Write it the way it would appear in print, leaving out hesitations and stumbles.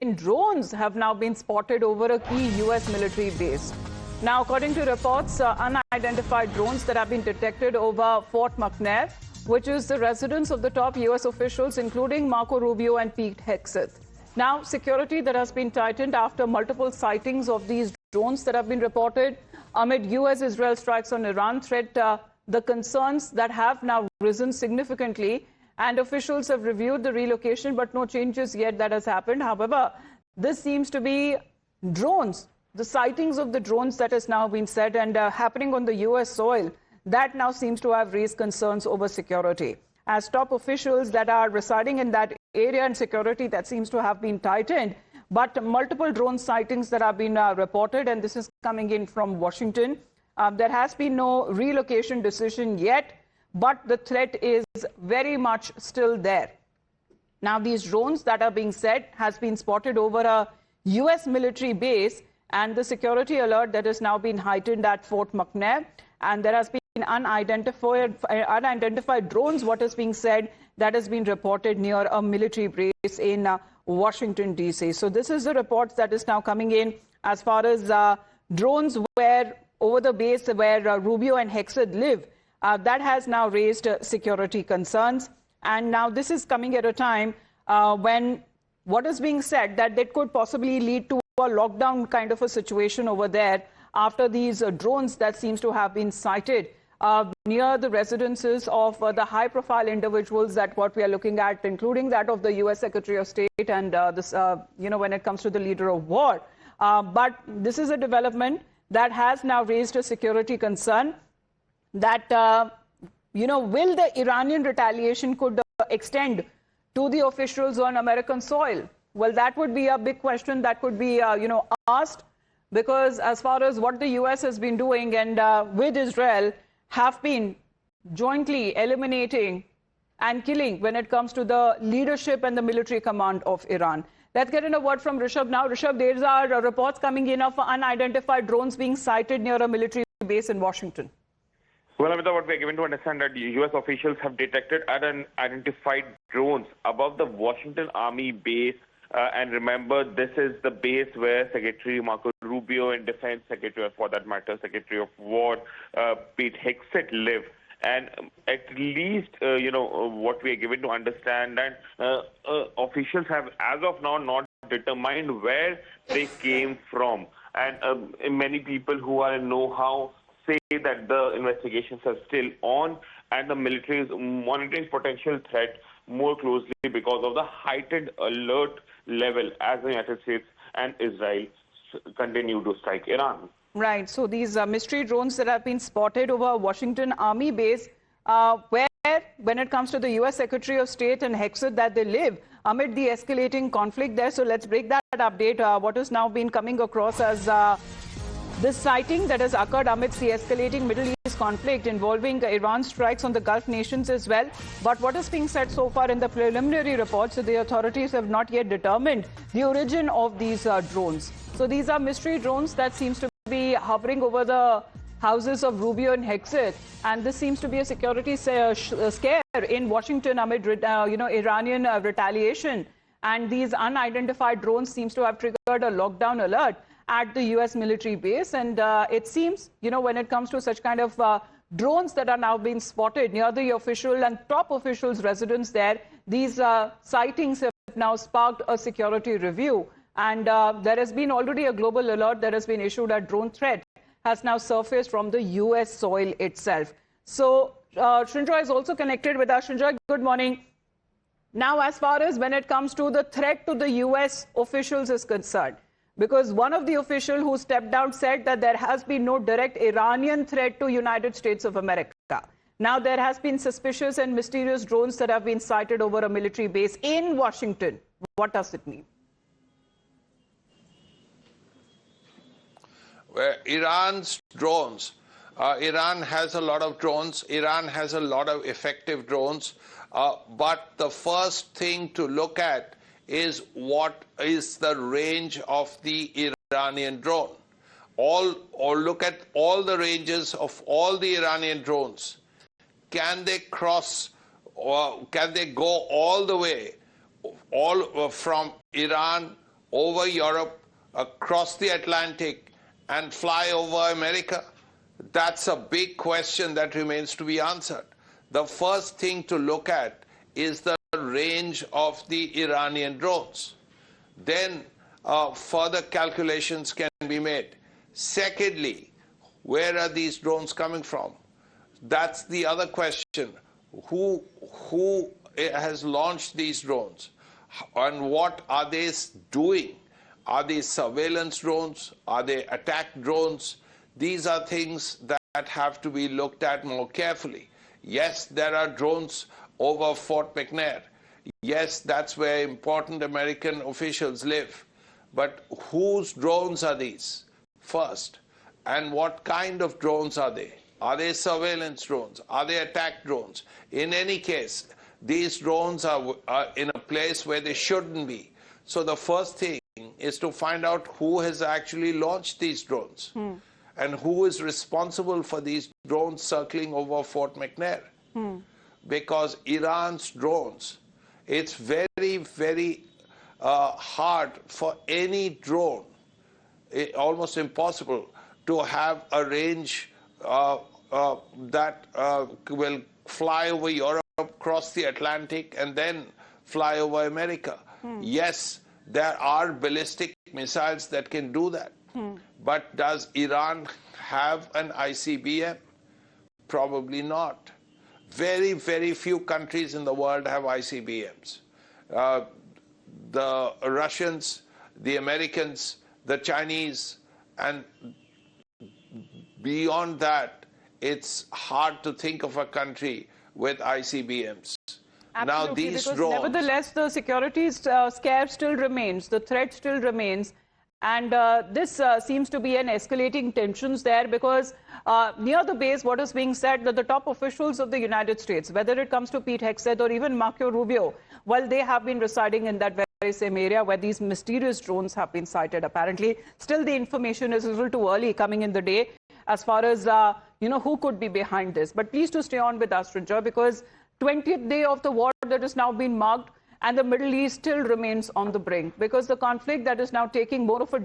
drones have now been spotted over a key U.S. military base. Now, according to reports, unidentified drones that have been detected over Fort McNair, which is the residence of the top U.S. officials, including Marco Rubio and Pete Hegseth. Now, security that has been tightened after multiple sightings of these drones that have been reported amid U.S.-Israel strikes on Iran threat, the concerns that have now risen significantly, and officials have reviewed the relocation, but no changes yet that has happened. However, this seems to be drones, the sightings of the drones that has now been said and happening on the U.S. soil, that now seems to have raised concerns over security. As top officials that are residing in that area and security that seems to have been tightened, but multiple drone sightings that have been reported, and this is coming in from Washington. There has been no relocation decision yet, but the threat is very much still there. Now, these drones that are being said has been spotted over a U.S. military base, and the security alert that has now been heightened at Fort McNair, and there has been unidentified drones, what is being said, that has been reported near a military base in Washington, D.C. So this is the report that is now coming in as far as drones where over the base where Rubio and Hegseth live. That has now raised security concerns. And now this is coming at a time when what is being said that it could possibly lead to a lockdown kind of a situation over there after these drones that seems to have been sighted near the residences of the high-profile individuals that what we are looking at, including that of the U.S. Secretary of State and this, when it comes to the leader of war. But this is a development that has now raised a security concern that, will the Iranian retaliation could extend to the officials on American soil? Well, that would be a big question that could be, asked, because as far as what the U.S. has been doing and with Israel have been jointly eliminating and killing when it comes to the leadership and the military command of Iran. Let's get in a word from Rishabh now. Rishabh, there are reports coming in of unidentified drones being sighted near a military base in Washington. Well, Amita, what we are given to understand that U.S. officials have detected unidentified drones above the Washington Army base. And remember, this is the base where Secretary Marco Rubio and Defense Secretary, or for that matter, Secretary of War Pete Hegseth live. And at least, what we are given to understand that officials have, as of now, not determined where they came from. And many people who are in know-how say that the investigations are still on and the military is monitoring potential threat more closely because of the heightened alert level as the United States and Israel continue to strike Iran. Right. So these mystery drones that have been spotted over Washington Army base, where, when it comes to the U.S. Secretary of State and Hegseth, that they live amid the escalating conflict there. So let's break that update. What has now been coming across as this sighting that has occurred amidst the escalating Middle East conflict involving Iran strikes on the Gulf nations as well. But what is being said so far in the preliminary reports, the authorities have not yet determined the origin of these drones. So these are mystery drones that seems to be hovering over the houses of Rubio and Hegseth, and this seems to be a security scare in Washington amid Iranian retaliation. And these unidentified drones seems to have triggered a lockdown alert at the U.S. military base. And it seems, when it comes to such kind of drones that are now being spotted near the official and top officials' residence there, these sightings have now sparked a security review. And there has been already a global alert that has been issued. A drone threat has now surfaced from the U.S. soil itself. So Srinjoy is also connected with us. Srinjoy, good morning. Now, as far as when it comes to the threat to the U.S. officials is concerned, because one of the officials who stepped out said that there has been no direct Iranian threat to United States of America. Now, there has been suspicious and mysterious drones that have been sighted over a military base in Washington. What does it mean? Well, Iran's drones. Iran has a lot of drones. Iran has a lot of effective drones. But the first thing to look at is what is the range of the Iranian drone. Or look at all the ranges of all the Iranian drones. Can they cross, or can they go all the way, from Iran over Europe, across the Atlantic, and fly over America? That's a big question that remains to be answered. The first thing to look at is the range of the Iranian drones. Then further calculations can be made. Secondly, where are these drones coming from? That's the other question. Who has launched these drones? And what are they doing? Are they surveillance drones? Are they attack drones? These are things that have to be looked at more carefully. Yes, there are drones over Fort McNair. Yes, that's where important American officials live. But whose drones are these, first? And what kind of drones are they? Are they surveillance drones? Are they attack drones? In any case, these drones are in a place where they shouldn't be. So the first thing is to find out who has actually launched these drones and who is responsible for these drones circling over Fort McNair. Because Iran's drones, it's very, very hard for any drone, almost impossible, to have a range that will fly over Europe, cross the Atlantic, and then fly over America. Yes, there are ballistic missiles that can do that. But does Iran have an ICBM? Probably not. Very, very few countries in the world have ICBMs. The Russians, the Americans, the Chinese, and beyond that, it's hard to think of a country with ICBMs. Absolutely, now these because drones, nevertheless, the security scare still remains, the threat still remains. And this seems to be an escalating tensions there because near the base, what is being said that the top officials of the United States, whether it comes to Pete Hegseth or even Marco Rubio, well, they have been residing in that very same area where these mysterious drones have been sighted, apparently. Still, the information is a little too early coming in the day as far as, who could be behind this. But please to stay on with us, Raja, because 20th day of the war that is now being marked, and the Middle East still remains on the brink because the conflict that is now taking more of a